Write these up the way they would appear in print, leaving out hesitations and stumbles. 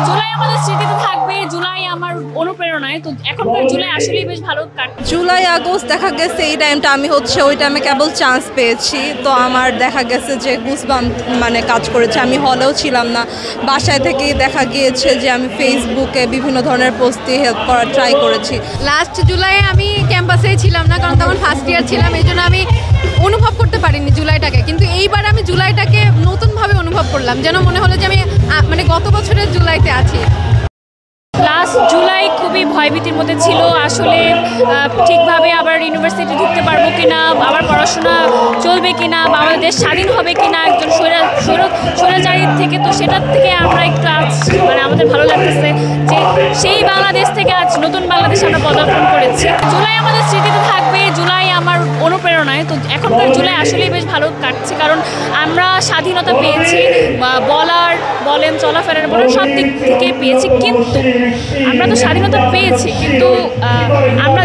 জুলাই আমাদের স্মৃতিতে থাকবে, জুলাই আমার অনুপ্রেরণায়। তো এখনকার জুলাই আসলেই বেশ ভালো কাটছে। জুলাই আগস্ট দেখা গেছে এই টাইমটা আমি ওই টাইমে কেবল চান্স পেয়েছি, তো আমার দেখা গেছে যে গুজবাম্প কাজ করেছে। আমি হলেও ছিলাম না, বাসায় থেকেই দেখা গিয়েছে যে আমি ফেসবুকে বিভিন্ন ধরনের পোস্ট দিয়ে হেল্প করার ট্রাই করেছি। লাস্ট জুলাই আমি ক্যাম্পাসেই ছিলাম না, কারণ তখন ফার্স্ট ইয়ার ছিলাম, এই জন্য আমি অনুভব করতে পারিনি জুলাইটাকে। কিন্তু এইবার আমি জুলাইটাকে নতুনভাবে অনুভব করলাম, যেন মনে হলো যে আমি গত বছরের জুলাইতে আছি। লাস্ট জুলাই খুবই ভয়ভীতির মধ্যে ছিল আসলে, ঠিকভাবে আবার ইউনিভার্সিটি ঢুকতে পারবো কিনা, আবার পড়াশোনা চলবে কিনা, বা আমাদের দেশ স্বাধীন হবে কিনা একজন স্বৈরাচারীর থেকে। তো সেটার থেকে আমরা একটু আজ আমাদের ভালো লাগতেছে যে সেই বাংলাদেশ থেকে আজ নতুন বাংলাদেশ আমরা পদার্পণ করেছি। জুলাই আমাদের স্মৃতিতে থাকবে, জুলাই আমার অনুপ্রেরণায়। তো এখনকার জুলাই আসলেই বেশ ভালো কাটছে, কারণ আমরা স্বাধীনতা পেয়েছি, বলেন চলাফেরার বলেন সব দিক থেকে পেয়েছি। কিন্তু আমরা তো স্বাধীনতা পেয়েছি, কিন্তু আমরা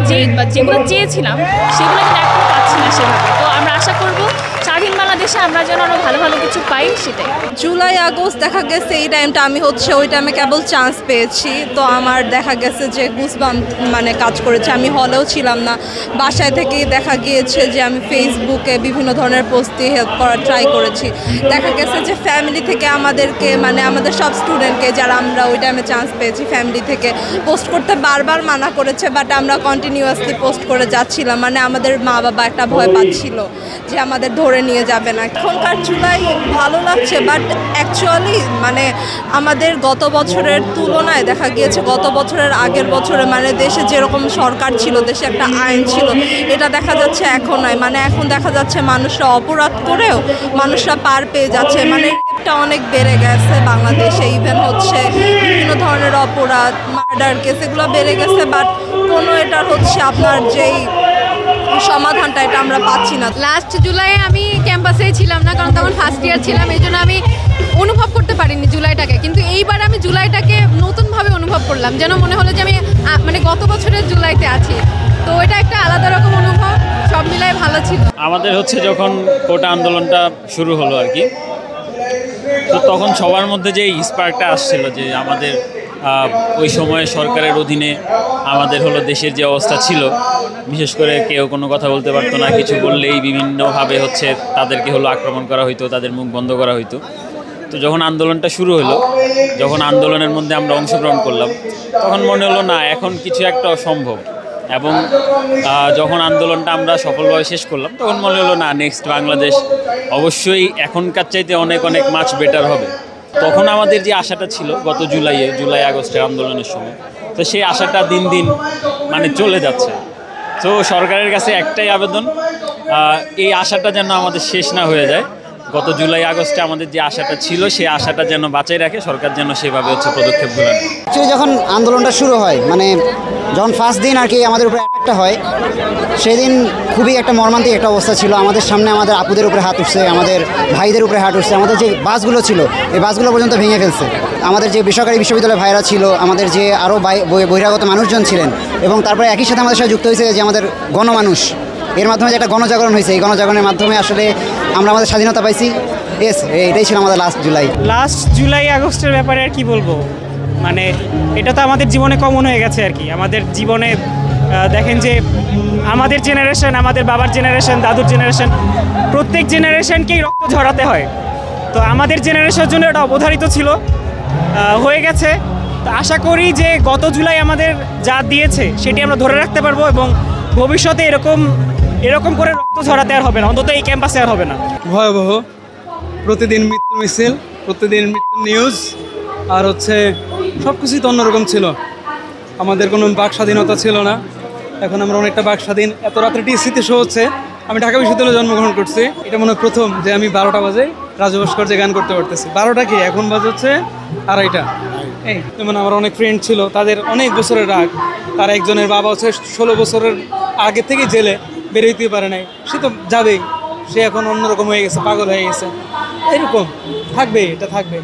যেগুলো চেয়েছিলাম সেগুলো কিন্তু এখনও পাচ্ছি না সেভাবে। তো আমরা আশা করব স্বাধীন বাংলাদেশে আমরা যেন আরও ভালো ভালো কিছু পাই, সেটাই। জুলাই আগস্ট দেখা গেছে এই টাইমটা আমি ওই টাইমে কেবল চান্স পেয়েছি, তো আমার দেখা গেছে যে গুজবাম্প কাজ করেছে। আমি হলেও ছিলাম না, বাসায় থেকেই দেখা গিয়েছে যে আমি ফেসবুকে বিভিন্ন ধরনের পোস্ট দিয়ে হেল্প করার ট্রাই করেছি। দেখা গেছে যে ফ্যামিলি থেকে আমাদেরকে আমাদের সব স্টুডেন্টকে, যারা আমরা ওই টাইমে চান্স পেয়েছি, ফ্যামিলি থেকে পোস্ট করতে বারবার মানা করেছে, বাট আমরা কন্টিনিউয়াসলি পোস্ট করে যাচ্ছিলাম। আমাদের মা বাবা একটা ভয় পাচ্ছিল যে আমাদের ধরে নিয়ে যাবে না। এখনকার জুলাই ভালো লাগছে, বাট অ্যাকচুয়ালি আমাদের গত বছরের তুলনায় দেখা গিয়েছে গত বছরের আগের বছরে দেশে যেরকম সরকার ছিল, দেশে একটা আইন ছিল, এটা দেখা যাচ্ছে এখন নয়। এখন দেখা যাচ্ছে মানুষরা অপরাধ করেও মানুষরা পার পেয়ে যাচ্ছে। রেপটা অনেক বেড়ে গেছে বাংলাদেশে, ইভেন বিভিন্ন ধরনের অপরাধ, মার্ডার কেস এগুলো বেড়ে গেছে, বাট কোনো এটার আপনার যেই সমাধানটা এটা আমরা পাচ্ছি না। লাস্ট জুলাই আমি ক্যাম্পাসেই ছিলাম না, কারণ তখন ফার্স্ট ইয়ার ছিলাম, এই জন্য আমি অনুভব করতে পারিনি জুলাইটাকে। কিন্তু এইবার আমি জুলাইটাকে নতুনভাবে অনুভব করলাম, যেন মনে হলো যে আমি গত বছরের জুলাইতে আছি। তো এটা একটা আলাদা রকম অনুভব, সব মিলাই ভালো ছিল। আমাদের যখন কোটা আন্দোলনটা শুরু হলো আর কি, তো তখন সবার মধ্যে যে স্পার্কটা আসছিল যে আমাদের ওই সময়ে সরকারের অধীনে আমাদের দেশের যে অবস্থা ছিল, বিশেষ করে কেউ কোনো কথা বলতে পারতো না, কিছু বললেই বিভিন্নভাবে তাদেরকে আক্রমণ করা হইতো, তাদের মুখ বন্ধ করা হইতো। তো যখন আন্দোলনটা শুরু হলো, যখন আন্দোলনের মধ্যে আমরা অংশগ্রহণ করলাম, তখন মনে হলো না এখন কিছু একটা অসম্ভব। এবং যখন আন্দোলনটা আমরা সফলভাবে শেষ করলাম, তখন মনে হলো না নেক্সট বাংলাদেশ অবশ্যই এখনকার চাইতে অনেক অনেক মাচ বেটার হবে। তখন আমাদের যে আশাটা ছিল গত জুলাই আগস্টের আন্দোলনের সময়, তো সেই আশাটা দিন দিন চলে যাচ্ছে। তো সরকারের কাছে একটাই আবেদন, এই আশাটা যেন আমাদের শেষ না হয়ে যায়। গত জুলাই আগস্টে আমাদের যে আশাটা ছিল, সেই আশাটা যেন বাঁচিয়ে রাখে সরকার, যেন সেভাবে পদক্ষেপগুলো নেয়। অ্যাকচুয়ালি যখন আন্দোলনটা শুরু হয়, যখন ফার্স্ট দিন আর কি আমাদের উপরে অ্যাটাকটা হয়, সেই দিন খুবই একটা মর্মান্তিক একটা অবস্থা ছিল। আমাদের সামনে আমাদের আপুদের উপরে হাত উঠছে, আমাদের ভাইদের উপরে হাত উঠছে, আমাদের যে বাসগুলো ছিল এই বাসগুলো পর্যন্ত ভেঙে ফেলছে। আমাদের যে বেসরকারি বিশ্ববিদ্যালয়ের ভাইরা ছিল, আমাদের যে আরও বহিরাগত মানুষজন ছিলেন, এবং তারপরে একই সাথে আমাদের সাথে যুক্ত হয়েছে যে আমাদের গণমানুষ, এর মাধ্যমে যে একটা গণজাগরণ হয়েছে, এই গণজাগরণের মাধ্যমে আসলে আমরা আমাদের স্বাধীনতা পাইছি। এটাই ছিল আমাদের লাস্ট জুলাই আগস্টের ব্যাপারে আর কি বলবো, এটা তো আমাদের জীবনে কমন হয়ে গেছে আর কি। আমাদের জীবনে দেখেন যে আমাদের জেনারেশন, আমাদের বাবার জেনারেশন, দাদুর জেনারেশন, প্রত্যেক জেনারেশনকেই রক্ত ঝরাতে হয়। তো আমাদের জেনারেশনের জন্য এটা অবধারিত ছিল, হয়ে গেছে। তো আশা করি যে গত জুলাই আমাদের যা দিয়েছে সেটি আমরা ধরে রাখতে পারবো, এবং ভবিষ্যতে এরকম করে রক্ত ঝরাতে আর হবে না, অন্তত এই ক্যাম্পাসে আর হবে না। ভয়াবহ, প্রতিদিন মৃত্যু মিছিল, প্রতিদিন মৃত্যু নিউজ, আর সব কিছুই তো অন্যরকম ছিল। আমাদের কোনো বাক স্বাধীনতা ছিল না, এখন আমরা অনেকটা বাক স্বাধীন। এত রাত্রে টিএসসিতে শো হচ্ছে, আমি ঢাকা বিশ্ববিদ্যালয়ে জন্মগ্রহণ করছি, এটা মনে হয় প্রথম যে আমি 12টা বাজে রাজু ভাস্কর্যে গান করতে পারতেছি। 12টা কি এখন বাজে 2:30। যেমন আমার অনেক ফ্রেন্ড ছিল, তাদের অনেক বছরের রাগ, তার একজনের বাবা 16 বছরের আগে থেকে জেলে, বেরোইতে পারে নাই, সে তো যাবেই, সে এখন অন্যরকম হয়ে গেছে, পাগল হয়ে গেছে। এরকম থাকবে, এটা থাকবে।